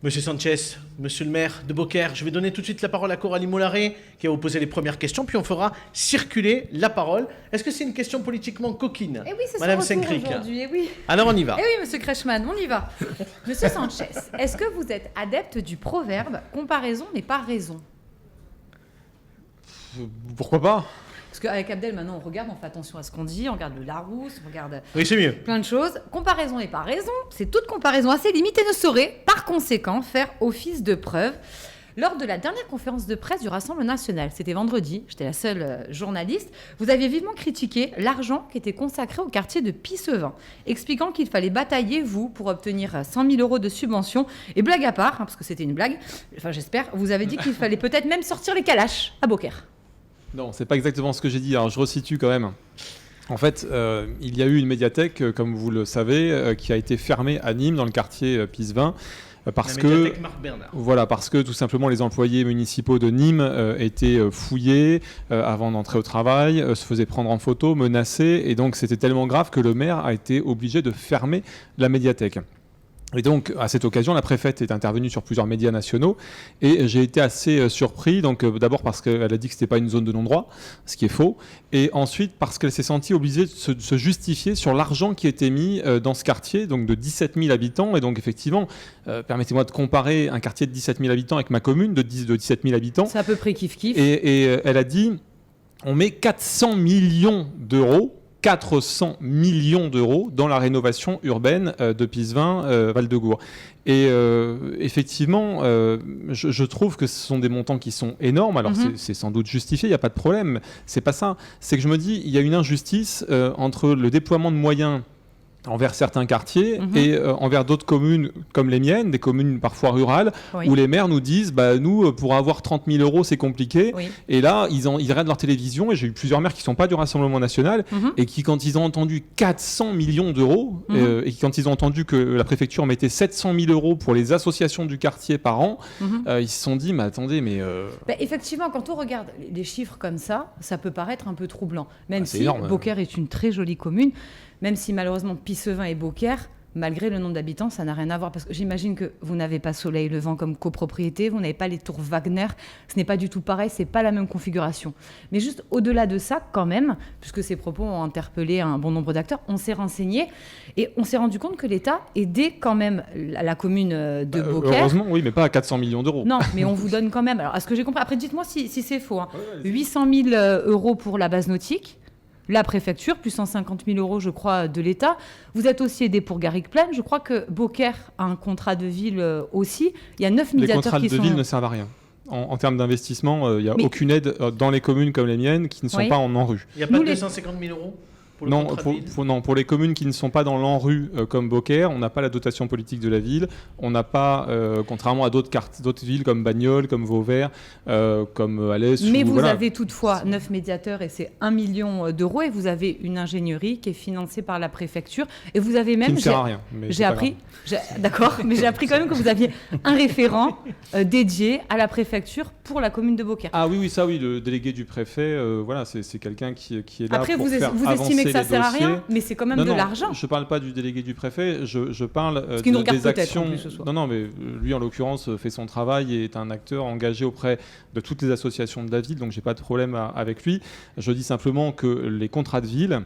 Monsieur Sanchez, monsieur le maire de Beaucaire, je vais donner tout de suite la parole à Coralie Mollaret qui va vous poser les premières questions, puis on fera circuler la parole. Est-ce que c'est une question politiquement coquine, Eh oui, c'est Madame son retour Senkrick? aujourd'hui, eh oui. Alors on y va. Eh oui, monsieur Kretschmann, on y va. Monsieur Sanchez, est-ce que vous êtes adepte du proverbe « comparaison n'est pas raison » Pourquoi pas? Parce qu'avec Abdel, maintenant, on regarde, on fait attention à ce qu'on dit, on regarde le Larousse, on regarde Oui, c'est mieux. plein de choses. Comparaison n'est pas raison, c'est toute comparaison assez limite et ne saurait, par conséquent, faire office de preuve. Lors de la dernière conférence de presse du Rassemblement national, c'était vendredi, j'étais la seule journaliste, vous aviez vivement critiqué l'argent qui était consacré au quartier de Pissevin, expliquant qu'il fallait batailler, vous, pour obtenir 100 000 € de subvention. Et blague à part, parce que c'était une blague, enfin j'espère, vous avez dit qu'il fallait peut-être même sortir les calaches à Beaucaire. Non, c'est pas exactement ce que j'ai dit. Alors je resitue quand même. En fait, il y a eu une médiathèque, comme vous le savez, qui a été fermée à Nîmes, dans le quartier Pissevin. Parce La que, médiathèque Marc Bernard. voilà, parce que tout simplement les employés municipaux de Nîmes étaient fouillés avant d'entrer au travail, se faisaient prendre en photo, menacés, et donc c'était tellement grave que le maire a été obligé de fermer la médiathèque. Et donc, à cette occasion, la préfète est intervenue sur plusieurs médias nationaux et j'ai été assez surpris. Donc, d'abord parce qu'elle a dit que ce n'était pas une zone de non-droit, ce qui est faux. Et ensuite, parce qu'elle s'est sentie obligée de se justifier sur l'argent qui était mis dans ce quartier, donc de 17 000 habitants. Et donc, effectivement, permettez-moi de comparer un quartier de 17 000 habitants avec ma commune de 17 000 habitants. C'est à peu près kiff-kiff. Et elle a dit, on met 400 millions d'euros 400 millions d'euros dans la rénovation urbaine de Pissevin, Val-de-Gour. Et effectivement, je trouve que ce sont des montants qui sont énormes. Alors c'est sans doute justifié, il n'y a pas de problème. C'est pas ça. C'est que je me dis, il y a une injustice entre le déploiement de moyens envers certains quartiers et envers d'autres communes comme les miennes, des communes parfois rurales, Oui. où les maires nous disent nous, pour avoir 30 000 € c'est compliqué. Oui. Et là, ils regardent leur télévision, et j'ai eu plusieurs maires qui ne sont pas du Rassemblement national, et qui, quand ils ont entendu 400 millions d'euros, et quand ils ont entendu que la préfecture mettait 700 000 € pour les associations du quartier par an, ils se sont dit, mais attendez, mais... Effectivement, quand on regarde les chiffres comme ça peut paraître un peu troublant. Même c'est si énorme. Beaucaire est une très jolie commune, même si malheureusement Pissevin et Beaucaire, malgré le nombre d'habitants, ça n'a rien à voir. Parce que j'imagine que vous n'avez pas Soleil Levant comme copropriété, vous n'avez pas les tours Wagner, ce n'est pas du tout pareil, c'est pas la même configuration. Mais juste au-delà de ça, quand même, puisque ces propos ont interpellé un bon nombre d'acteurs, on s'est renseigné et on s'est rendu compte que l'État aidait quand même la commune de Beaucaire. Heureusement, oui, mais pas à 400 millions d'euros. Non, mais on vous donne quand même. Alors, à ce que j'ai compris, après, dites-moi si c'est faux. 800 000 € pour la base nautique, la préfecture, plus 150 000 € je crois, de l'État. Vous êtes aussi aidé pour Garrigue-Plaine. Je crois que Beaucaire a un contrat de ville aussi. Il y a 9 médiateurs qui sont... Les contrats de ville ne servent à rien. En termes d'investissement, il n'y a aucune aide dans les communes comme les miennes qui ne sont pas en ANRU. Il n'y a pas de 250 000 € pour le contrat de ville. Pour les communes qui ne sont pas dans l'ANRU comme Beaucaire, on n'a pas la dotation politique de la ville. On n'a pas, contrairement à d'autres villes comme Bagnoles, comme Vauvert, comme Alès. Mais vous avez toutefois 9 médiateurs et c'est 1 million d'euros, et vous avez une ingénierie qui est financée par la préfecture. Et vous avez même... Qui ne sert à rien. J'ai appris, d'accord, mais j'ai appris quand même que vous aviez un référent dédié à la préfecture pour la commune de Beaucaire. Ah oui, ça oui, le délégué du préfet, voilà, c'est quelqu'un qui est là Après, pour vous faire estimez que ça les sert à dossiers. rien, mais c'est quand même de l'argent. Je ne parle pas du délégué du préfet, je parle des actions. En plus, ce soir. Non, mais lui en l'occurrence fait son travail et est un acteur engagé auprès de toutes les associations de la ville, donc j'ai pas de problème avec lui. Je dis simplement que les contrats de ville,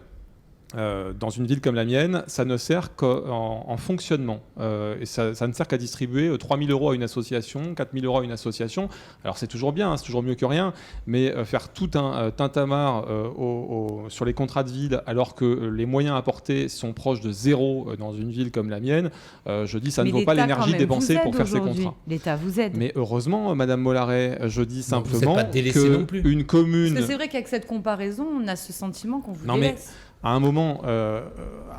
dans une ville comme la mienne, ça ne sert qu'en fonctionnement. Et ça ne sert qu'à distribuer 3 000 € à une association, 4 000 € à une association. Alors c'est toujours bien, c'est toujours mieux que rien, mais faire tout un tintamarre sur les contrats de ville alors que les moyens apportés sont proches de zéro dans une ville comme la mienne, je dis ça ne vaut pas l'énergie dépensée pour faire ces contrats. L'État vous aide. Mais heureusement, Madame Mollaret, je dis simplement qu'une commune... Parce que c'est vrai qu'avec cette comparaison, on a ce sentiment qu'on vous délaisse. À un moment,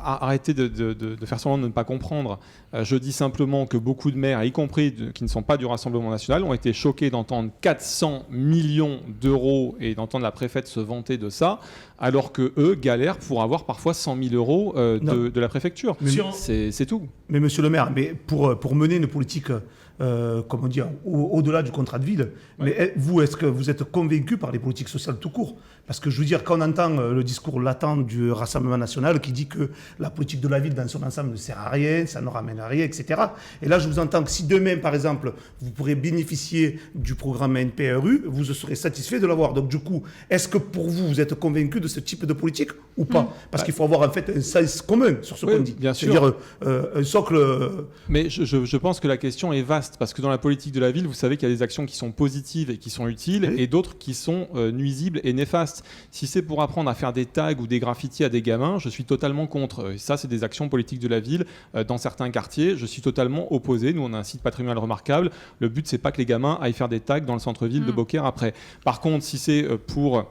arrêtez de faire semblant de ne pas comprendre. Je dis simplement que beaucoup de maires, y compris qui ne sont pas du Rassemblement national, ont été choqués d'entendre 400 millions d'euros et d'entendre la préfète se vanter de ça, alors que eux galèrent pour avoir parfois 100 000 € de la préfecture. C'est tout. Mais monsieur le maire, pour mener une politique comment dire, au-delà du contrat de ville. Ouais. Mais vous, est-ce que vous êtes convaincu par les politiques sociales tout court? Parce que je veux dire, quand on entend le discours latent du Rassemblement national qui dit que la politique de la ville dans son ensemble ne sert à rien, ça ne ramène à rien, etc. Et là, je vous entends que si demain, par exemple, vous pourrez bénéficier du programme NPRU, vous serez satisfait de l'avoir. Donc du coup, est-ce que pour vous, vous êtes convaincu de ce type de politique ou pas? Parce qu'il faut avoir en fait un sens commun sur ce qu'on dit. Bien sûr. C'est-à-dire un socle... Mais je pense que la question est vaste, parce que dans la politique de la ville, vous savez qu'il y a des actions qui sont positives et qui sont utiles, et d'autres qui sont nuisibles et néfastes. Si c'est pour apprendre à faire des tags ou des graffitis à des gamins, je suis totalement contre. Et ça, c'est des actions politiques de la ville. Dans certains quartiers, je suis totalement opposé. Nous, on a un site patrimonial remarquable. Le but, c'est pas que les gamins aillent faire des tags dans le centre-ville de Beaucaire après. Par contre, si c'est pour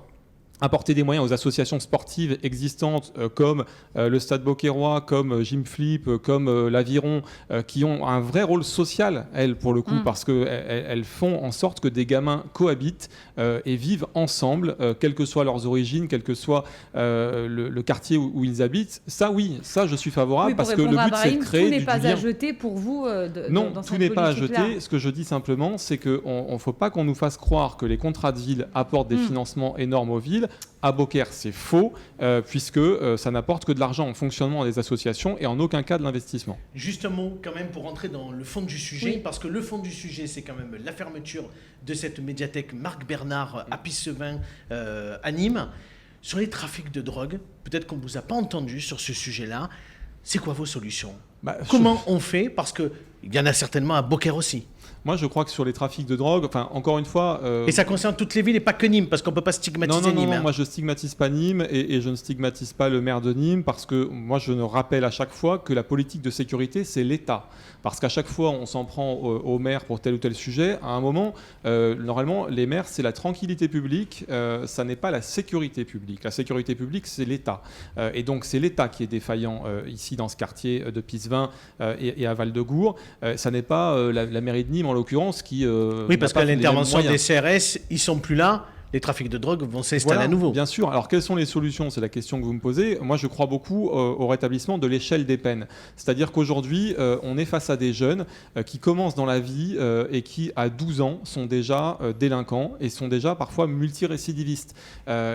apporter des moyens aux associations sportives existantes comme le Stade Beaucairois, comme Gym Flip, comme l'Aviron, qui ont un vrai rôle social, elles, pour le coup, parce qu'elles font en sorte que des gamins cohabitent et vivent ensemble, quelles que soient leurs origines, quel que soit le quartier où ils habitent. Ça, oui, ça, je suis favorable, parce que le but, c'est de créer tout n'est pas du lien. à jeter pour vous Non, dans tout cette n'est pas à politique-là. jeter. Ce que je dis simplement, c'est qu'il ne faut pas qu'on nous fasse croire que les contrats de ville apportent des financements énormes aux villes. À Beaucaire, c'est faux, puisque ça n'apporte que de l'argent en fonctionnement des associations et en aucun cas de l'investissement. Juste un mot quand même pour entrer dans le fond du sujet, Oui. parce que le fond du sujet, c'est quand même la fermeture de cette médiathèque Marc Bernard à Pissevin à Nîmes. Sur les trafics de drogue, peut-être qu'on ne vous a pas entendu sur ce sujet-là. C'est quoi vos solutions? Comment on fait? Parce qu'il y en a certainement à Beaucaire aussi. Moi, je crois que sur les trafics de drogue, enfin, encore une fois... Et ça concerne toutes les villes et pas que Nîmes, parce qu'on ne peut pas stigmatiser Nîmes. Non, moi je stigmatise pas Nîmes et je ne stigmatise pas le maire de Nîmes, parce que moi je ne rappelle à chaque fois que la politique de sécurité, c'est l'État. Parce qu'à chaque fois, on s'en prend au maire pour tel ou tel sujet. À un moment, normalement, les maires, c'est la tranquillité publique, ça n'est pas la sécurité publique. La sécurité publique, c'est l'État. Et donc, c'est l'État qui est défaillant ici dans ce quartier de Pissevin et à Val-de-Gour. Ça n'est pas la mairie de Nîmes, en l'occurrence, qui... Oui, parce qu'à l'intervention des moyens. CRS, ils sont plus là. Les trafics de drogue vont s'installer à nouveau. Bien sûr. Alors, quelles sont les solutions? C'est la question que vous me posez. Moi, je crois beaucoup au rétablissement de l'échelle des peines. C'est-à-dire qu'aujourd'hui, on est face à des jeunes qui commencent dans la vie et qui, à 12 ans, sont déjà délinquants et sont déjà parfois multirécidivistes.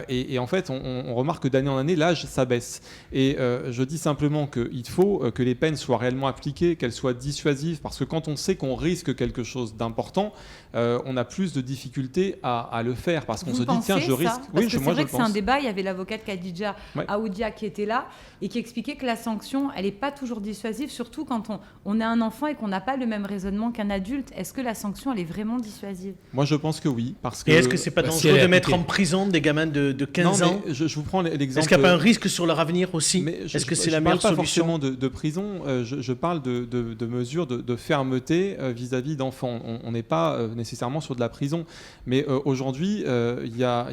Et en fait, on remarque que d'année en année, l'âge s'abaisse. Et je dis simplement qu'il faut que les peines soient réellement appliquées, qu'elles soient dissuasives, parce que quand on sait qu'on risque quelque chose d'important, on a plus de difficultés à le faire, parce qu'on Vous se dit, pensez tiens, je ça? risque. Parce Oui, que c'est moi, vrai je que c'est un pense. débat. Il y avait l'avocate Khadija Ouais. Aoudia qui était là et qui expliquait que la sanction, elle n'est pas toujours dissuasive, surtout quand on est un enfant et qu'on n'a pas le même raisonnement qu'un adulte. Est-ce que la sanction, elle est vraiment dissuasive? Moi, je pense que oui. Parce que... Et est-ce que c'est pas si dangereux elle est de mettre appliquée. en prison des gamins de 15 Non, ans? mais je vous prends l'exemple... Est-ce qu'il n'y a pas un risque sur leur avenir aussi? Mais Est-ce que c'est je la parle meilleure pas solution? forcément de prison, je parle de mesures de fermeté vis-à-vis d'enfants. On n'est pas nécessairement sur de la prison. Mais aujourd'hui, il y a,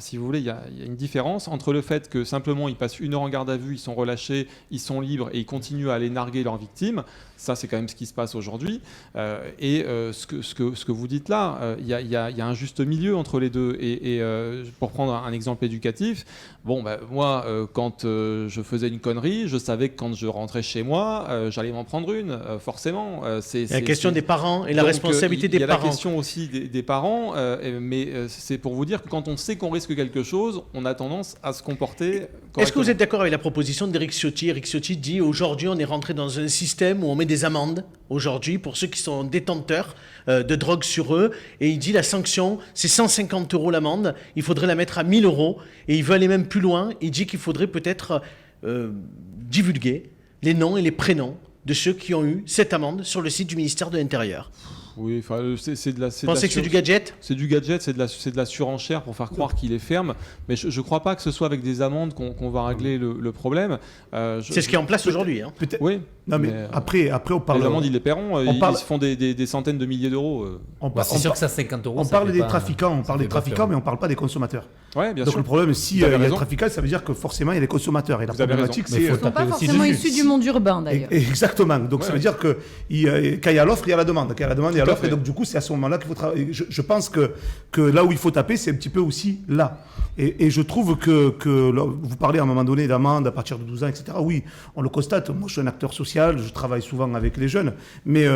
si vous voulez, il y a une différence entre le fait que simplement ils passent 1 heure en garde à vue, ils sont relâchés, ils sont libres et ils continuent à aller narguer leurs victimes. Ça, c'est quand même ce qui se passe aujourd'hui. Et ce que vous dites là, il y a un juste milieu entre les deux. Et pour prendre un exemple éducatif, moi, quand je faisais une connerie, je savais que quand je rentrais chez moi, j'allais m'en prendre une, forcément. Il y a la question des parents et la responsabilité des Il y a parents. la question aussi des parents, mais c'est pour vous dire que quand on sait qu'on risque quelque chose, on a tendance à se comporter correctement. Est-ce que vous êtes d'accord avec la proposition d'Éric Ciotti? Éric Ciotti dit aujourd'hui on est rentré dans un système où on met des amendes aujourd'hui pour ceux qui sont détenteurs de drogue sur eux, et il dit la sanction c'est 150 € l'amende, il faudrait la mettre à 1 000 € et il veut aller même plus loin. Il dit qu'il faudrait peut-être divulguer les noms et les prénoms de ceux qui ont eu cette amende sur le site du ministère de l'Intérieur. Oui, enfin, c'est de la. Vous pensez que c'est du gadget? C'est du gadget, c'est de la surenchère pour faire croire qu'il est ferme. Mais je ne crois pas que ce soit avec des amendes qu'on va régler le problème. C'est ce qui est en place aujourd'hui. Hein. Peut-être. Oui. Non, mais après, on parle. Les amendes, ils les paieront. Ils se font des centaines de milliers d'euros. C'est sûr que ça, 50 €. On ça parle fait des pas- trafiquants, on ça parle fait des pas trafiquants, peur. mais on ne parle pas des consommateurs. Ouais, bien Donc sûr. le problème, si Vous il y avez a des raison. trafiquants, ça veut dire que forcément il y a des consommateurs. Et la Vous avez problématique, raison. Mais c'est. faut Ils ne sont pas taper aussi forcément dessus. issus du monde urbain, d'ailleurs. Exactement. Donc ça Ouais. veut dire que quand il y a l'offre, il y a la demande. Quand il y a la demande, il y a Tout à l'offre. Et fait. donc du coup, c'est à ce moment-là qu'il faut travailler. Je pense que là où il faut taper, c'est un petit peu aussi là. Et je trouve que là, vous parlez à un moment donné d'amende à partir de 12 ans, etc. Oui, on le constate. Moi, je suis un acteur social, je travaille souvent avec les jeunes. Mais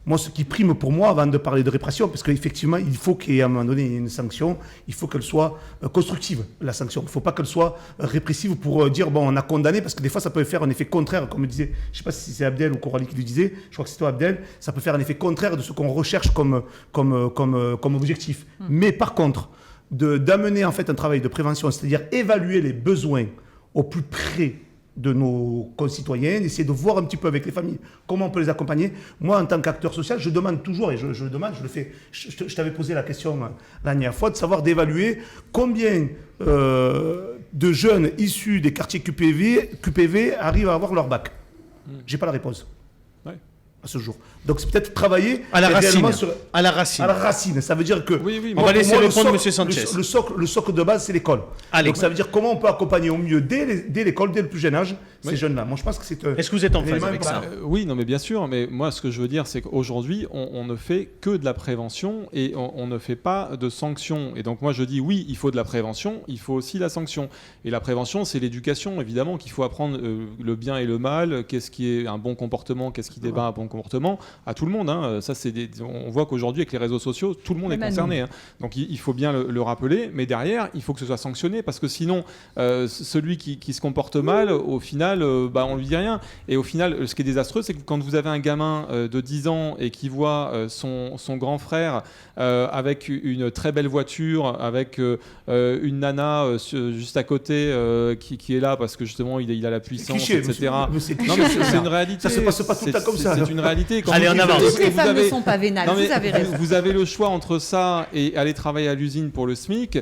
Moi, ce qui prime pour moi, avant de parler de répression, parce qu'effectivement, il faut qu'il y ait à un moment donné une sanction, il faut qu'elle soit constructive, la sanction. Il ne faut pas qu'elle soit répressive pour dire, bon, on a condamné, parce que des fois, ça peut faire un effet contraire, comme disait, je ne sais pas si c'est Abdel ou Coralie qui le disait, je crois que c'est toi, Abdel, ça peut faire un effet contraire de ce qu'on recherche comme objectif. Mais par contre, d'amener en fait un travail de prévention, c'est-à-dire évaluer les besoins au plus près de nos concitoyens, essayer de voir un petit peu avec les familles comment on peut les accompagner. Moi, en tant qu'acteur social, je demande toujours, et je le demande, je le fais, je t'avais posé la question la dernière fois, de savoir d'évaluer combien de jeunes issus des quartiers QPV arrivent à avoir leur bac. J'ai pas la réponse. À ce jour. Donc c'est peut-être travailler à la racine. À la racine. Ça veut dire que on va laisser répondre M. Sanchez. Le socle de base, c'est l'école. Donc ça veut dire comment on peut accompagner au mieux dès l'école, dès le plus jeune âge, ces jeunes-là. Moi je pense que c'est. Est-ce que vous êtes en phase avec ça? Oui, non, mais bien sûr. Mais moi, ce que je veux dire, c'est qu'aujourd'hui, on ne fait que de la prévention et on ne fait pas de sanctions. Et donc moi, je dis oui, il faut de la prévention, il faut aussi la sanction. Et la prévention, c'est l'éducation, évidemment, qu'il faut apprendre le bien et le mal, qu'est-ce qui est un bon comportement, qu'est-ce qui débat un bon comportement à tout le monde. Ça, on voit qu'aujourd'hui, avec les réseaux sociaux, tout le monde est concerné. Donc il faut bien le rappeler. Mais derrière, il faut que ce soit sanctionné parce que sinon, celui qui se comporte mal, au final, on lui dit rien. Et au final, ce qui est désastreux, c'est que quand vous avez un gamin de 10 ans et qui voit son grand frère avec une très belle voiture, avec une nana juste à côté qui est là parce que justement il a la puissance, cliché, etc. C'est une réalité. Ça se passe pas tout le temps comme ça. C'est une réalité. Quand Allez, on avance. Toutes les femmes ne sont pas vénales, vous avez raison. Vous avez le choix entre ça et aller travailler à l'usine pour le SMIC.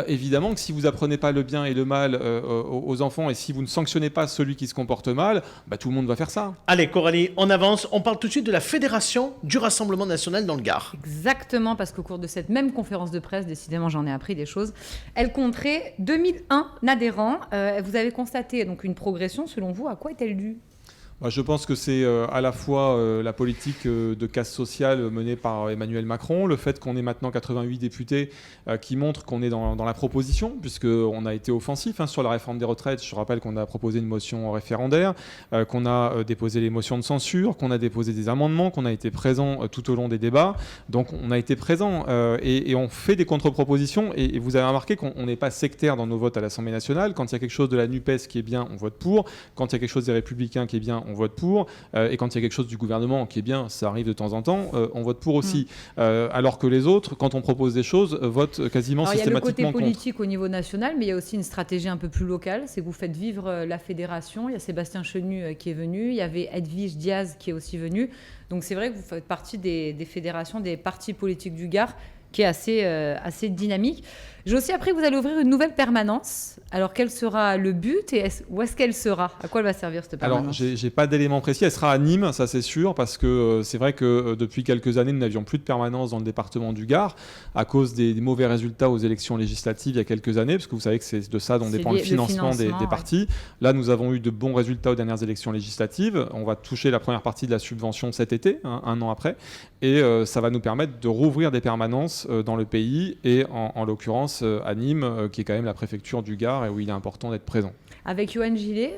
Évidemment que si vous apprenez pas le bien et le mal aux enfants et si vous ne sanctionnez pas celui qui se comporte mal, tout le monde va faire ça. Allez, Coralie, on avance. On parle tout de suite de la Fédération du Rassemblement National dans le Gard. Exactement, parce qu'au cours de cette même conférence de presse, décidément j'en ai appris des choses, elle compterait 2001 adhérents. Vous avez constaté donc une progression, selon vous, à quoi est-elle due ? Je pense que c'est à la fois la politique de casse sociale menée par Emmanuel Macron, le fait qu'on ait maintenant 88 députés qui montrent qu'on est dans la proposition, puisqu'on a été offensif sur la réforme des retraites. Je rappelle qu'on a proposé une motion référendaire, qu'on a déposé les motions de censure, qu'on a déposé des amendements, qu'on a été présent tout au long des débats. Donc on a été présent et on fait des contre-propositions. Et vous avez remarqué qu'on n'est pas sectaire dans nos votes à l'Assemblée nationale. Quand il y a quelque chose de la NUPES qui est bien, on vote pour. Quand il y a quelque chose des Républicains qui est bien, on vote pour, et quand il y a quelque chose du gouvernement qui est bien, ça arrive de temps en temps, on vote pour aussi. Alors que les autres, quand on propose des choses, votent quasiment systématiquement contre. Il y a le côté politique au niveau national, mais il y a aussi une stratégie un peu plus locale, c'est que vous faites vivre la fédération. Il y a Sébastien Chenu qui est venu, il y avait Edwige Diaz qui est aussi venu. Donc c'est vrai que vous faites partie des fédérations, des partis politiques du Gard, qui est assez dynamique. J'ai aussi appris que vous allez ouvrir une nouvelle permanence. Alors, quel sera le but et où est-ce qu'elle sera ? À quoi elle va servir, cette permanence ? Alors, j'ai pas d'éléments précis. Elle sera à Nîmes, ça c'est sûr, parce que c'est vrai que depuis quelques années, nous n'avions plus de permanence dans le département du Gard à cause des mauvais résultats aux élections législatives il y a quelques années, parce que vous savez que c'est de ça dont dépend le financement des partis. Là, nous avons eu de bons résultats aux dernières élections législatives. On va toucher la première partie de la subvention cet été, un an après, et ça va nous permettre de rouvrir des permanences dans le pays, et en l'occurrence à Nîmes, qui est quand même la préfecture du Gard et où il est important d'être présent. Avec Yohann Gillet,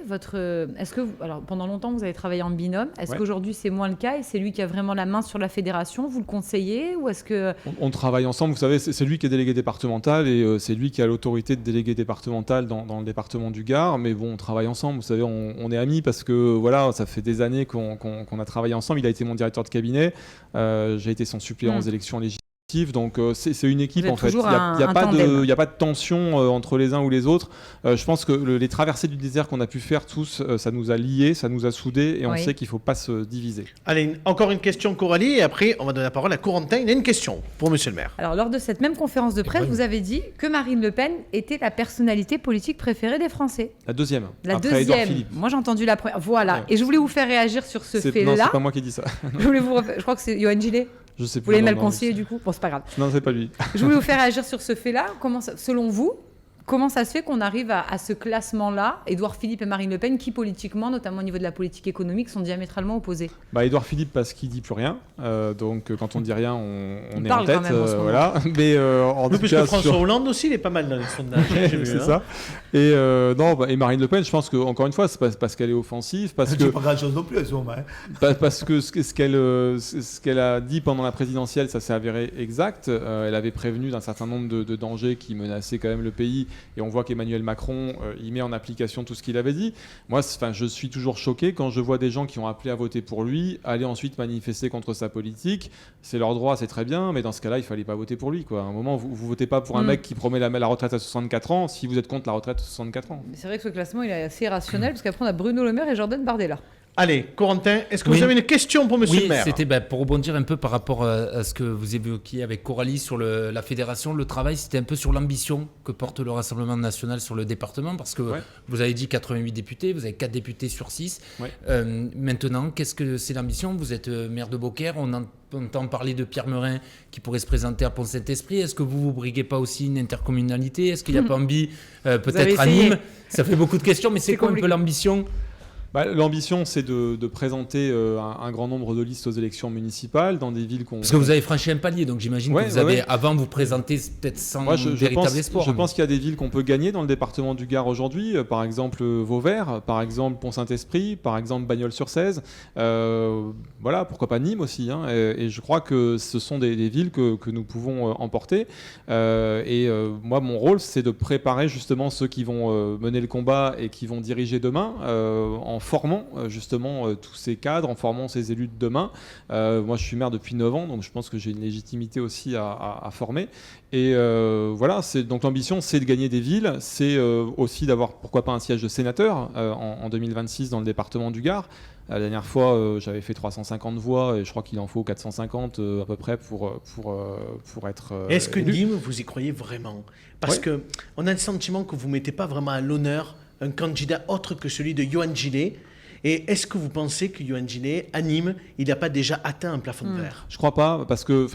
alors pendant longtemps vous avez travaillé en binôme. Est-ce qu'aujourd'hui c'est moins le cas et c'est lui qui a vraiment la main sur la fédération ? Vous le conseillez ou est-ce que on travaille ensemble. Vous savez, c'est lui qui est délégué départemental et c'est lui qui a l'autorité de délégué départemental dans le département du Gard. Mais bon, on travaille ensemble. Vous savez, on est amis parce que voilà, ça fait des années qu'on a travaillé ensemble. Il a été mon directeur de cabinet. J'ai été son suppléant aux élections législatives. Donc c'est une équipe en fait. Il n'y a pas de tension entre les uns ou les autres. Je pense que les traversées du désert qu'on a pu faire tous, ça nous a liés, ça nous a soudés et on sait qu'il ne faut pas se diviser. Allez, encore une question, Coralie, et après on va donner la parole à Corentin. Il y a une question pour Monsieur le maire. Alors lors de cette même conférence de presse, vous avez dit que Marine Le Pen était la personnalité politique préférée des Français. La deuxième. Après Édouard Philippe. Moi j'ai entendu la première. Voilà. Ouais. Et je voulais vous faire réagir sur ce fait-là. Non, c'est pas moi qui ai dit ça. Je crois que c'est Yohann Gillet. Je sais plus. Vous l'avez mal conseillé du coup ? Bon, c'est pas grave. Non, c'est pas lui. Je voulais vous faire réagir sur ce fait-là. Comment, selon vous, Comment ça se fait qu'on arrive à ce classement-là, Édouard Philippe et Marine Le Pen, qui politiquement, notamment au niveau de la politique économique, sont diamétralement opposés? Édouard Philippe parce qu'il dit plus rien, donc quand on dit rien, on Il est en parle tête, quand même en ce moment. voilà. Mais en tout Parce cas, que François Hollande aussi, il est pas mal dans les sondages. J'ai vu, c'est hein. ça. Et et Marine Le Pen, je pense que encore une fois, c'est parce qu'elle est offensive, parce Je que dis pas grand-chose non plus à ce moment. parce que ce qu'elle a dit pendant la présidentielle, ça s'est avéré exact. Elle avait prévenu d'un certain nombre de dangers qui menaçaient quand même le pays, et on voit qu'Emmanuel Macron il met en application tout ce qu'il avait dit. Moi, je suis toujours choqué quand je vois des gens qui ont appelé à voter pour lui aller ensuite manifester contre sa politique. C'est leur droit, c'est très bien, mais dans ce cas-là, il fallait pas voter pour lui, quoi. À un moment, vous votez pas pour un mec qui promet la retraite à 64 ans si vous êtes contre la retraite à 64 ans. Mais c'est vrai que ce classement, il est assez rationnel, parce qu'après, on a Bruno Le Maire et Jordan Bardella. Allez, Corentin, est-ce que Oui. vous avez une question pour Monsieur Oui, le maire? c'était pour rebondir un peu par rapport à ce que vous évoquiez avec Coralie sur la fédération, le travail, c'était un peu sur l'ambition que porte le Rassemblement national sur le département, parce que vous avez dit 88 députés, vous avez 4 députés sur 6. Ouais. Maintenant, qu'est-ce que c'est l'ambition? Vous êtes maire de Beaucaire, on entend parler de Pierre Meurin qui pourrait se présenter à Pont-Saint-Esprit. Est-ce que vous briguez pas aussi une intercommunalité? Est-ce qu'il n'y a pas envie peut-être à Nîmes? Ça fait beaucoup de questions, mais c'est quoi un peu l'ambition? L'ambition, c'est de présenter un grand nombre de listes aux élections municipales dans des villes qu'on... Parce que vous avez franchi un palier, donc j'imagine que vous avez, avant, vous présentez peut-être sans véritable espoir. Je pense qu'il y a des villes qu'on peut gagner dans le département du Gard aujourd'hui, par exemple Vauvert, par exemple Pont-Saint-Esprit, par exemple Bagnols-sur-Cèze. Voilà, pourquoi pas Nîmes aussi, hein, et je crois que ce sont des villes que nous pouvons emporter. Moi, mon rôle, c'est de préparer justement ceux qui vont mener le combat et qui vont diriger demain en formant justement tous ces cadres, en formant ces élus de demain. Moi, je suis maire depuis 9 ans, donc je pense que j'ai une légitimité aussi à former. Et voilà, donc l'ambition, c'est de gagner des villes, c'est aussi d'avoir, pourquoi pas, un siège de sénateur en 2026 dans le département du Gard. La dernière fois, j'avais fait 350 voix et je crois qu'il en faut 450 à peu près pour être Est-ce que élu. Nîmes, vous y croyez vraiment? Parce que on a le sentiment que vous ne mettez pas vraiment à l'honneur un candidat autre que celui de Yohann Gillet. Et est-ce que vous pensez que Yohann Gillet, à Nîmes, il n'a pas déjà atteint un plafond de verre? Je crois pas, parce que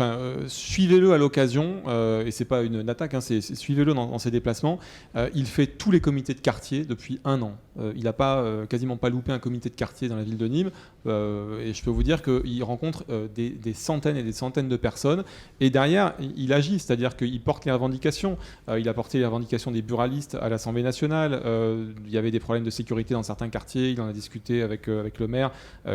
suivez-le à l'occasion, et c'est pas une attaque, hein, suivez-le dans ses déplacements. Il fait tous les comités de quartier depuis 1 an. Il n'a quasiment pas loupé un comité de quartier dans la ville de Nîmes, et je peux vous dire qu'il rencontre des centaines et des centaines de personnes, et derrière, il agit, c'est-à-dire qu'il porte les revendications. Il a porté les revendications des buralistes à l'Assemblée nationale. Il y avait des problèmes de sécurité dans certains quartiers, il en a discuté avec le maire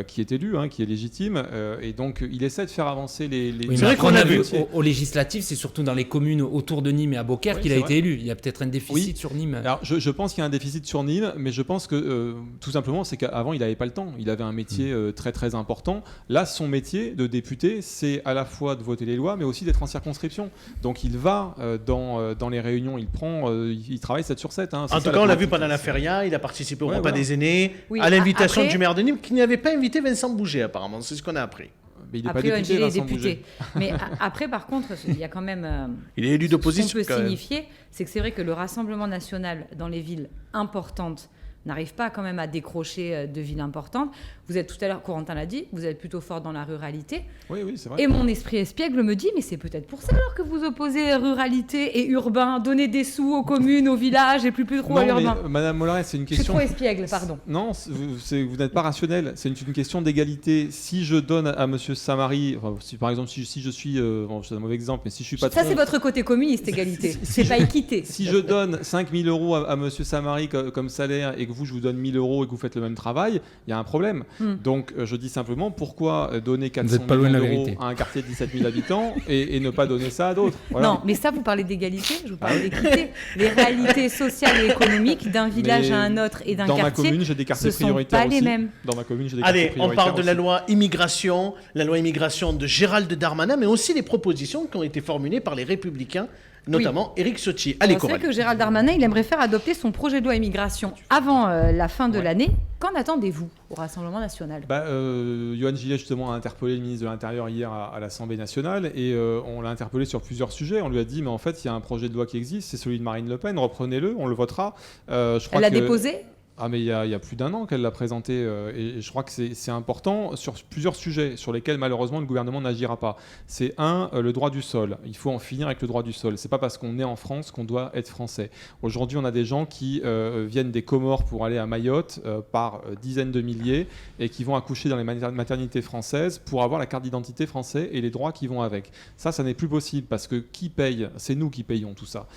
qui est élu, qui est légitime, et donc il essaie de faire avancer les Oui, c'est vrai qu'on a vu au législatif, c'est surtout dans les communes autour de Nîmes et à Beaucaire qu'il a été élu. Il y a peut-être un déficit sur Nîmes. Alors je pense qu'il y a un déficit sur Nîmes, mais je pense que tout simplement c'est qu'avant il n'avait pas le temps. Il avait un métier très très important. Là, son métier de député, c'est à la fois de voter les lois, mais aussi d'être en circonscription. Donc il va dans les réunions, il travaille 7 sur 7. En tout cas, on l'a vu pendant la feria, il a participé au repas des aînés, à l'invitation du maire de Nîmes, qui n'avait pas invité Vincent Bouget, apparemment. C'est ce qu'on a appris. Mais il n'est après, pas député, Vincent député. Bouget. Mais après, par contre, il y a quand même... il est élu d'opposition. Ce qu'on peut signifier, c'est que c'est vrai que le Rassemblement national dans les villes importantes n'arrive pas quand même à décrocher de villes importantes. Vous êtes tout à l'heure, Corentin l'a dit, vous êtes plutôt fort dans la ruralité. Oui, c'est vrai. Et mon esprit espiègle me dit, mais c'est peut-être pour ça alors que vous opposez ruralité et urbain, donner des sous aux communes, aux villages et plus trop à l'urbain. Madame Mollaret, c'est une Je suis question... trop espiègle, pardon. Non, vous n'êtes pas rationnel. C'est une question d'égalité. Si je donne à Monsieur Samary, par exemple, si je suis... c'est un mauvais exemple, mais si je suis patron... Ça, c'est votre côté communiste, égalité. C'est pas équité. Si je donne 5 000 euros à Monsieur Samary comme salaire et que je vous donne 1 000 euros et que vous faites le même travail, il y a un problème. Donc, je dis simplement, pourquoi donner 400 millions d'euros à un quartier de 17 000 habitants et ne pas donner ça à d'autres? Voilà. Non, mais ça, vous parlez d'égalité, je vous parle d'équité. Les réalités sociales et économiques d'un village à un autre et d'un quartier, dans ma commune, j'ai des quartiers ce sont prioritaires pas les aussi. mêmes. Dans ma commune, j'ai des quartiers Allez, on prioritaires parle de la aussi. loi immigration de Gérald Darmanin, mais aussi les propositions qui ont été formulées par les Républicains, notamment Éric Ciotti. Allez, C'est vrai Coralie. que Gérald Darmanin, il aimerait faire adopter son projet de loi immigration avant la fin de l'année. Qu'en attendez-vous au Rassemblement national? Yohann Gillet, justement, a interpellé le ministre de l'Intérieur hier à l'Assemblée nationale et on l'a interpellé sur plusieurs sujets. On lui a dit, mais en fait, il y a un projet de loi qui existe, c'est celui de Marine Le Pen, reprenez-le, on le votera. Elle l'a déposé? Ah mais il y a plus d'un an qu'elle l'a présenté et je crois que c'est important sur plusieurs sujets sur lesquels malheureusement le gouvernement n'agira pas. C'est le droit du sol. Il faut en finir avec le droit du sol. C'est pas parce qu'on est en France qu'on doit être français. Aujourd'hui on a des gens qui viennent des Comores pour aller à Mayotte par dizaines de milliers et qui vont accoucher dans les maternités françaises pour avoir la carte d'identité française et les droits qui vont avec. Ça n'est plus possible parce que qui paye ? C'est nous qui payons tout ça.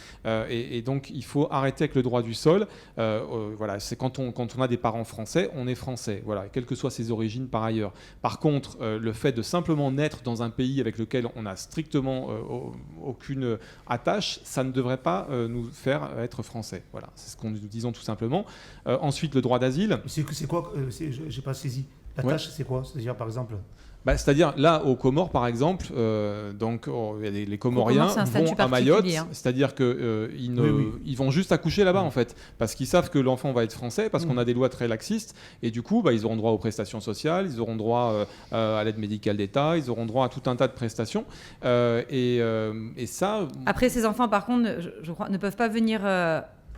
Et donc il faut arrêter avec le droit du sol. Voilà, c'est quand on a des parents français, on est français, voilà, quelles que soient ses origines par ailleurs. Par contre, le fait de simplement naître dans un pays avec lequel on n'a strictement aucune attache, ça ne devrait pas nous faire être français. Voilà, c'est ce qu'on nous disons tout simplement. Ensuite, le droit d'asile. C'est quoi j'ai pas saisi. L'attache, c'est quoi ? C'est-à-dire, par exemple c'est-à-dire, là, aux Comores, par exemple, les Comoriens vont à Mayotte, c'est-à-dire qu'ils vont juste accoucher là-bas, en fait, parce qu'ils savent que l'enfant va être français, parce qu'on a des lois très laxistes, et du coup, ils auront droit aux prestations sociales, ils auront droit à l'aide médicale d'État, ils auront droit à tout un tas de prestations, et ça... Après, ces enfants, par contre, je crois, ne peuvent pas venir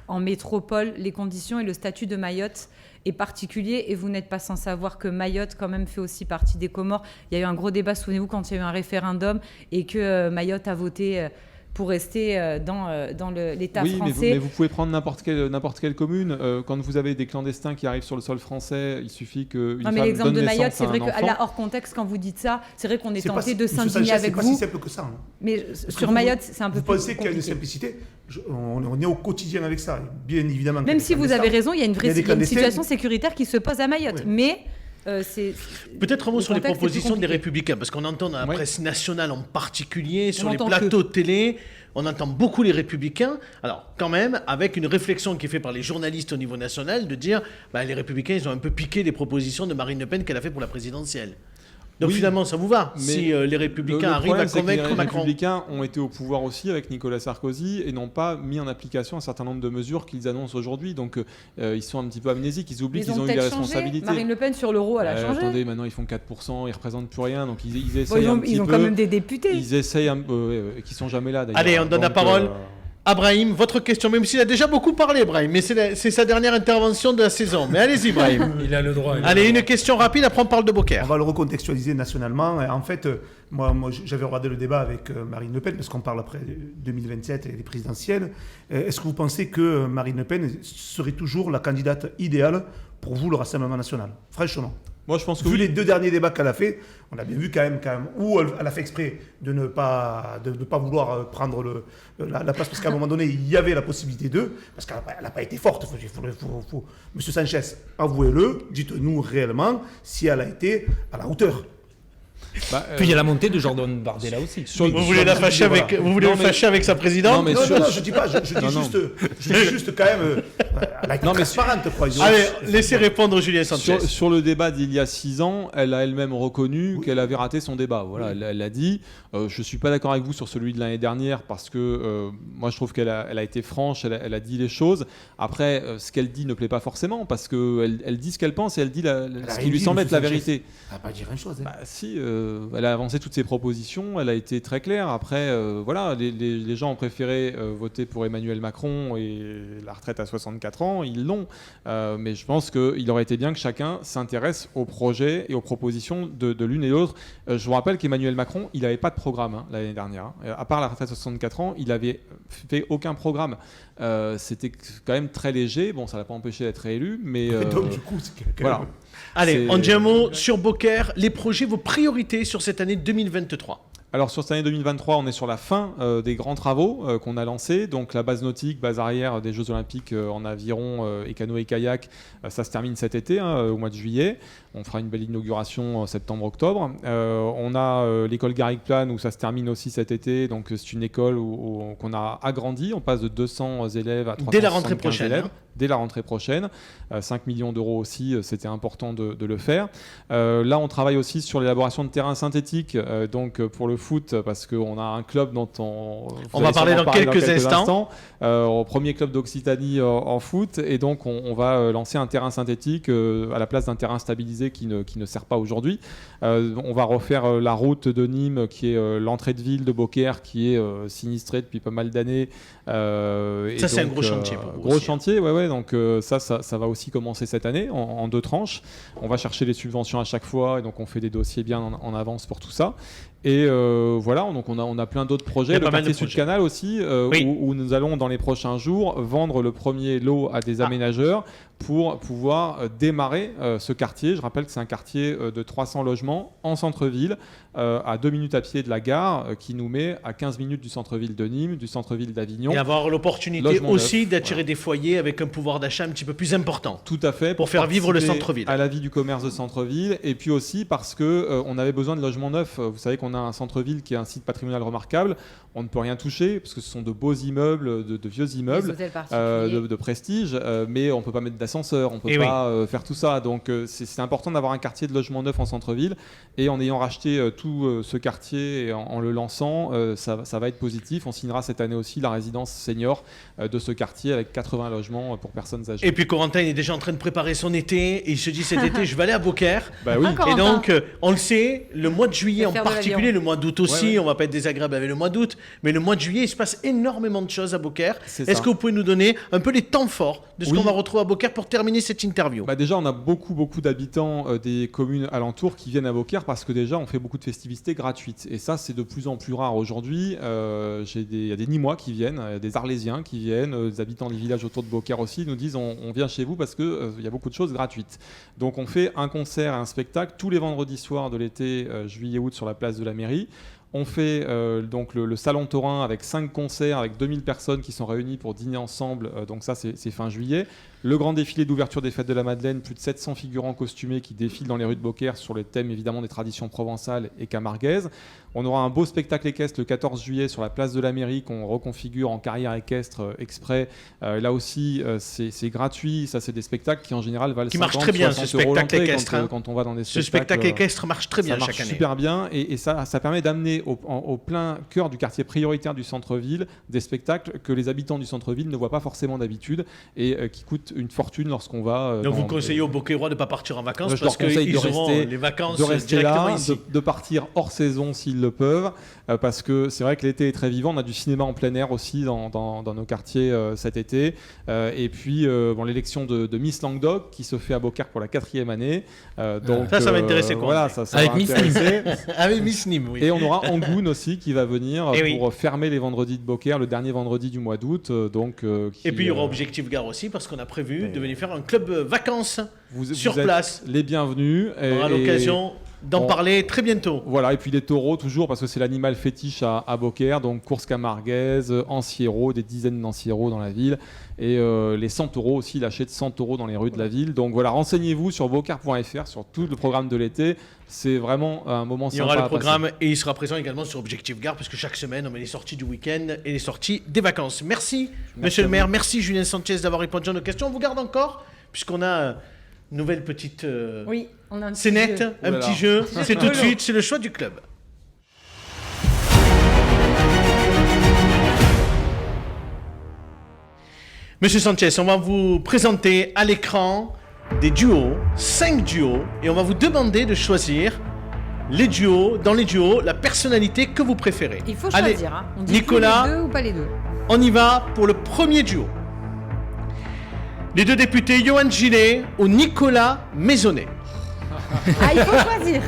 en métropole. Les conditions et le statut de Mayotte est particulier et vous n'êtes pas sans savoir que Mayotte quand même fait aussi partie des Comores. Il y a eu un gros débat, souvenez-vous, quand il y a eu un référendum et que Mayotte a voté pour rester dans l'État français. Mais vous pouvez prendre n'importe quelle commune. Quand vous avez des clandestins qui arrivent sur le sol français, il suffit qu'une femme donne naissance à un enfant. Mais l'exemple de Mayotte, c'est vrai que là, hors contexte, quand vous dites ça, c'est vrai qu'on est tenté de s'indigner avec vous. C'est pas si simple que ça. Hein. Mais sur Mayotte, c'est un peu plus compliqué. Vous pensez qu'il y a une simplicité ? On est au quotidien avec ça, bien évidemment. Même si vous avez raison, il y a une situation sécuritaire qui se pose à Mayotte. Oui. Mais... peut-être un mot sur les propositions des Républicains, parce qu'on entend dans la presse nationale en particulier, sur les plateaux de télé, on entend beaucoup les Républicains, alors quand même avec une réflexion qui est faite par les journalistes au niveau national, de dire les Républicains ils ont un peu piqué les propositions de Marine Le Pen qu'elle a fait pour la présidentielle. Donc finalement, ça vous va si les Républicains arrivent à convaincre Macron. Les Républicains ont été au pouvoir aussi avec Nicolas Sarkozy et n'ont pas mis en application un certain nombre de mesures qu'ils annoncent aujourd'hui. Donc ils sont un petit peu amnésiques, ils oublient qu'ils ont eu des responsabilités. Marine Le Pen sur l'euro, elle a changé. Attendez, maintenant ils font 4%, ils ne représentent plus rien. Donc ils essayent un petit peu. Ils ont quand même des députés. Ils essayent, qui ne sont jamais là d'ailleurs. Allez, on donne la parole. Abrahim, votre question, même s'il a déjà beaucoup parlé, Brahim, mais c'est sa dernière intervention de la saison. Mais allez-y, Brahim. Il a le droit. Allez, une question rapide, après on parle de Beaucaire. On va le recontextualiser nationalement. En fait, moi j'avais regardé le débat avec Marine Le Pen, parce qu'on parle après 2027 et les présidentielles. Est-ce que vous pensez que Marine Le Pen serait toujours la candidate idéale pour vous, le Rassemblement national ? Franchement. Moi, je pense que vu les deux derniers débats qu'elle a fait, on a bien vu quand même où elle a fait exprès de ne pas vouloir prendre la place, parce qu'à un moment donné, il y avait la possibilité d'eux, parce qu'elle n'a pas été forte. Monsieur Sanchez, avouez-le, dites-nous réellement si elle a été à la hauteur. Puis il y a la montée de Jordan Bardella aussi. Vous voulez la fâcher avec sa présidente ? Non, je dis pas. Je dis juste quand même. Elle a été transparente, quoi. Allez, laissez répondre Julien Sanchez. Sur le débat d'il y a 6 ans, elle a elle-même reconnu qu'elle avait raté son débat. Voilà, elle a dit. Je suis pas d'accord avec vous sur celui de l'année dernière parce que moi je trouve qu'elle a été franche, elle a dit les choses. Après, ce qu'elle dit ne plaît pas forcément parce qu'elle dit ce qu'elle pense et elle dit ce qui lui semble être la vérité. Elle n'a pas dit grand-chose. Si, elle a avancé toutes ses propositions, elle a été très claire. Après, voilà, les gens ont préféré voter pour Emmanuel Macron et la retraite à 64 ans, ils l'ont. Mais je pense qu'il aurait été bien que chacun s'intéresse aux projets et aux propositions de l'une et l'autre. Je vous rappelle qu'Emmanuel Macron, il n'avait pas de programme l'année dernière. À part la retraite à 64 ans, il n'avait fait aucun programme. C'était quand même très léger. Bon, ça ne l'a pas empêché d'être réélu, mais donc, du coup, c'est voilà. Allez, on dit un mot sur Beaucaire. Les projets, vos priorités sur cette année 2023. Alors sur cette année 2023, on est sur la fin des grands travaux qu'on a lancés. Donc la base nautique, base arrière des Jeux Olympiques en aviron et canoë et kayak, ça se termine cet été, au mois de juillet. On fera une belle inauguration en septembre-octobre. On a l'école Garrigue-Plane où ça se termine aussi cet été. Donc c'est une école qu'on a agrandie. On passe de 200 élèves à 375 dès la rentrée prochaine, élèves. Dès la rentrée prochaine. 5 millions d'euros aussi, c'était important de le faire. Là, on travaille aussi sur l'élaboration de terrains synthétiques donc pour le foot parce qu'on a un club dont on va parler dans quelques instants. Au premier club d'Occitanie en foot, et donc on va lancer un terrain synthétique à la place d'un terrain stabilisé qui ne sert pas aujourd'hui. On va refaire la route de Nîmes qui est l'entrée de ville de Beaucaire qui est sinistrée depuis pas mal d'années. Ça c'est un gros chantier pour vous gros aussi, chantier, ouais, donc ça va aussi commencer cette année en 2 tranches. On va chercher les subventions à chaque fois, et donc on fait des dossiers bien en avance pour tout ça. Et voilà, donc on a plein d'autres projets. Le quartier Sud-Canal aussi, où nous allons dans les prochains jours vendre le premier lot à des aménageurs pour pouvoir démarrer ce quartier. Je rappelle que c'est un quartier de 300 logements en centre-ville, à 2 minutes à pied de la gare, qui nous met à 15 minutes du centre-ville de Nîmes, du centre-ville d'Avignon. Et avoir l'opportunité aussi d'attirer des foyers avec un pouvoir d'achat un petit peu plus important. Tout à fait. Pour faire vivre le centre-ville. À la vie du commerce de centre-ville, et puis aussi parce que on avait besoin de logements neufs. Vous savez qu'on a un centre-ville qui est un site patrimonial remarquable. On ne peut rien toucher parce que ce sont de beaux immeubles, de vieux immeubles, de prestige, mais on ne peut pas mettre d'ascenseur, on ne peut pas faire tout ça. Donc c'est important d'avoir un quartier de logements neufs en centre-ville, et en ayant racheté tout ce quartier et en le lançant, ça va être positif. On signera cette année aussi la résidence senior de ce quartier avec 80 logements pour personnes âgées. Et puis Corentin, il est déjà en train de préparer son été, et il se dit cet été je vais aller à Beaucaire. Bah oui. Et donc on le sait, le mois de juillet en particulier, le mois d'août aussi, on va pas être désagréable avec le mois d'août, mais le mois de juillet il se passe énormément de choses à Beaucaire. Est-ce que vous pouvez nous donner un peu les temps forts de ce qu'on va retrouver à Beaucaire pour terminer cette interview? Déjà on a beaucoup d'habitants des communes alentours qui viennent à Beaucaire parce que déjà on fait beaucoup de festivités gratuites, et ça c'est de plus en plus rare aujourd'hui. Il y a des Nîmois qui viennent, des Arlésiens qui viennent, des habitants des villages autour de Beaucaire aussi nous disent on vient chez vous parce que il y a beaucoup de choses gratuites. Donc on fait un concert et un spectacle tous les vendredis soirs de l'été, juillet-août, sur la place de la mairie. On fait donc le Salon Taurin avec 5 concerts avec 2000 personnes qui sont réunies pour dîner ensemble, donc ça c'est fin juillet. Le grand défilé d'ouverture des Fêtes de la Madeleine, plus de 700 figurants costumés qui défilent dans les rues de Beaucaire sur les thèmes évidemment des traditions provençales et camarguaises. On aura un beau spectacle équestre le 14 juillet sur la place de la mairie qu'on reconfigure en carrière équestre exprès. Là aussi c'est gratuit, ça c'est des spectacles qui en général valent 50, marche très bien, 60 ce euros spectacle équestre. Quand on va dans des spectacles. Ce spectacle équestre marche très bien chaque année. Ça marche super bien, et ça permet d'amener au plein cœur du quartier prioritaire du centre-ville des spectacles que les habitants du centre-ville ne voient pas forcément d'habitude, et qui coûtent une fortune lorsqu'on va... Donc vous conseillez aux Beaucairois de ne pas partir en vacances, parce qu'ils auront les vacances de rester directement là, ici. de partir hors saison s'ils le peuvent, parce que c'est vrai que l'été est très vivant. On a du cinéma en plein air aussi dans nos quartiers cet été, et puis l'élection de Miss Languedoc qui se fait à Beaucaire pour la 4e année. Donc, ça va intéresser quoi. Voilà, ça avec va Miss intéresser. Avec Miss Nîmes, oui. Et on aura Angoune aussi qui va venir pour fermer les vendredis de Beaucaire, le dernier vendredi du mois d'août. Et puis il y aura Objectif Gare aussi, parce qu'on a prévu de venir faire un club vacances sur place. Les bienvenus. On aura l'occasion d'en parler très bientôt. Voilà, et puis les taureaux toujours, parce que c'est l'animal fétiche à Beaucaire, donc course camarguaise, anciéros, des dizaines d'anciéros dans la ville, et les 100 taureaux aussi, lâchés de 100 taureaux dans les rues de la ville. Donc voilà, renseignez-vous sur beaucaire.fr sur tout le programme de l'été. C'est vraiment un moment sympa. Il y aura le programme et il sera présent également sur Objectif Gare, parce que chaque semaine on met les sorties du week-end et les sorties des vacances. Merci monsieur le maire, merci Julien Sanchez d'avoir répondu à nos questions. On vous garde encore, puisqu'on a une nouvelle petite on a un scénette, un petit jeu. C'est tout de suite, c'est le choix du club. Monsieur Sanchez, on va vous présenter à l'écran des duos, 5 duos, et on va vous demander de choisir dans les duos, la personnalité que vous préférez. Il faut choisir. Allez, On dit Nicolas, les deux ou pas les deux. On y va pour le premier duo. Les deux députés, Johan Gillet ou Nicolas Maisonnet. Ah, il faut choisir.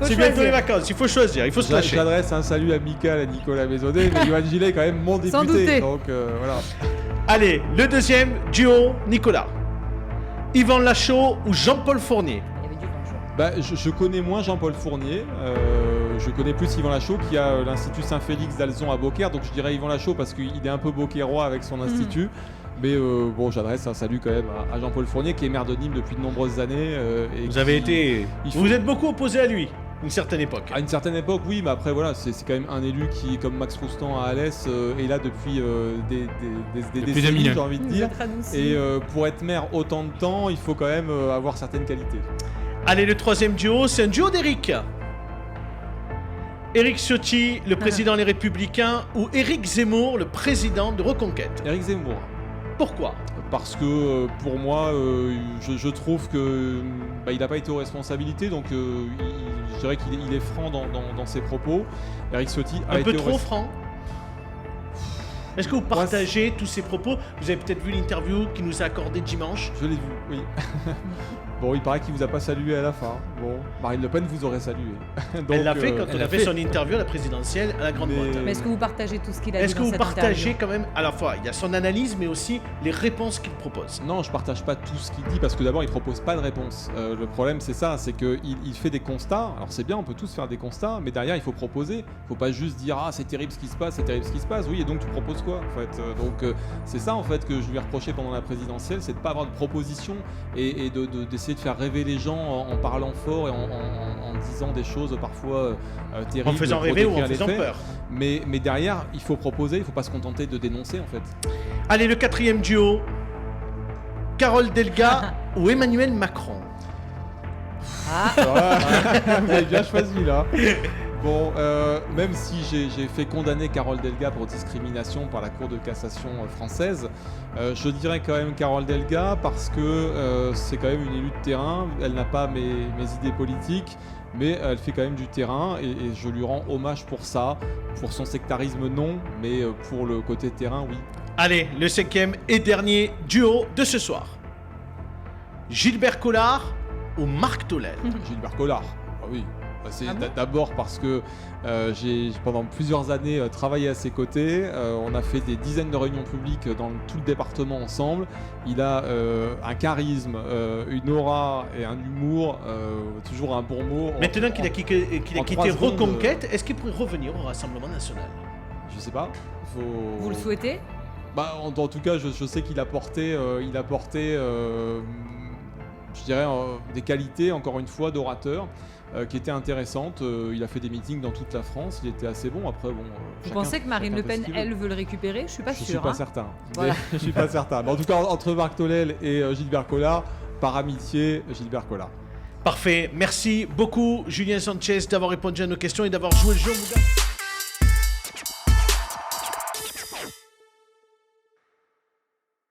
C'est bientôt les vacances, il faut choisir, il faut se lâcher. J'adresse un salut amical à Nicolas Maisonnet, mais Johan Gillet est quand même mon Sans député. douter. Donc voilà. Allez, le deuxième duo, Nicolas. Yvan Lachaud ou Jean-Paul Fournier. Il y avait du vent, Je connais moins Jean-Paul Fournier. Je connais plus Yvan Lachaud qui a l'Institut Saint-Félix d'Alzon à Beaucaire. Donc je dirais Yvan Lachaud parce qu'il est un peu beaucairois avec son institut. Mais j'adresse un salut quand même à Jean-Paul Fournier qui est maire de Nîmes depuis de nombreuses années. Vous êtes beaucoup opposé à lui, une certaine époque. À une certaine époque, oui, mais après voilà, c'est quand même un élu qui, comme Max Roustan à Alès, est là depuis des décennies, j'ai envie de dire. Et pour être maire autant de temps, il faut quand même avoir certaines qualités. Allez, le troisième duo, c'est un duo d'Éric. Éric Ciotti, le président Les Républicains, ou Éric Zemmour, le président de Reconquête? Éric Zemmour. Pourquoi? Parce que pour moi, je trouve que il n'a pas été aux responsabilités, donc je dirais qu'il est franc dans ses propos. Éric Ciotti a Un été peu trop franc? Est-ce que vous Moi, partagez tous ces propos? Vous avez peut-être vu l'interview qu'il nous a accordée dimanche. Je l'ai vu, oui. Bon, il paraît qu'il vous a pas salué à la fin. Bon, Marine Le Pen vous aurait salué. Donc, Elle l'a fait quand elle on a a fait fait. son interview à la présidentielle à la Grande-Bretagne. Mais est-ce que vous partagez tout ce qu'il a dit Est-ce que dans vous cette partagez interview quand même, à la fois, il y a son analyse, mais aussi les réponses qu'il propose? Non, je partage pas tout ce qu'il dit parce que d'abord il propose pas de réponse. Le problème c'est ça, c'est qu'il fait des constats. Alors c'est bien, on peut tous faire des constats, mais derrière il faut proposer. Il faut pas juste dire ah c'est terrible ce qui se passe, c'est terrible ce qui se passe. Oui, et donc tu proposes quoi en fait? Donc c'est ça en fait que je lui ai reproché pendant la présidentielle, c'est de pas avoir de proposition et d'essayer de faire rêver les gens en parlant fort et en disant des choses parfois terribles. En faisant pour rêver ou en décrire les faisant faits. peur? Mais derrière, il faut proposer, il faut pas se contenter de dénoncer en fait. Allez, le quatrième duo. Carole Delga ou Emmanuel Macron? Vous avez bien choisi là. Bon, même si j'ai fait condamner Carole Delga pour discrimination par la Cour de cassation française, je dirais quand même Carole Delga parce que c'est quand même une élue de terrain. Elle n'a pas mes idées politiques, mais elle fait quand même du terrain et je lui rends hommage pour ça. Pour son sectarisme, non, mais pour le côté terrain, oui. Allez, le cinquième et dernier duo de ce soir. Gilbert Collard ou Marc Tolel? Gilbert Collard, ah oui. C'est Ah bon d'abord parce que j'ai pendant plusieurs années travaillé à ses côtés. On a fait des dizaines de réunions publiques dans tout le département ensemble. Il a un charisme, une aura et un humour, toujours un bon mot. Maintenant qu'il a quitté en 3 secondes, Reconquête, est-ce qu'il pourrait revenir au Rassemblement National? Je sais pas. Vous le souhaitez? Bah, en tout cas, je sais qu'il a porté, je dirais, des qualités, encore une fois, d'orateur. Qui étaient intéressantes. Il a fait des meetings dans toute la France. Il était assez bon. Après, bon. Vous pensez que Marine Le Pen, elle, veut le récupérer? Je suis pas Je sûre. suis pas hein. certain. Voilà. Je suis pas certain. Mais en tout cas, entre Marc Tolel et Gilbert Collard, par amitié, Gilbert Collard. Parfait. Merci beaucoup, Julien Sanchez, d'avoir répondu à nos questions et d'avoir joué le jeu. Mon gars.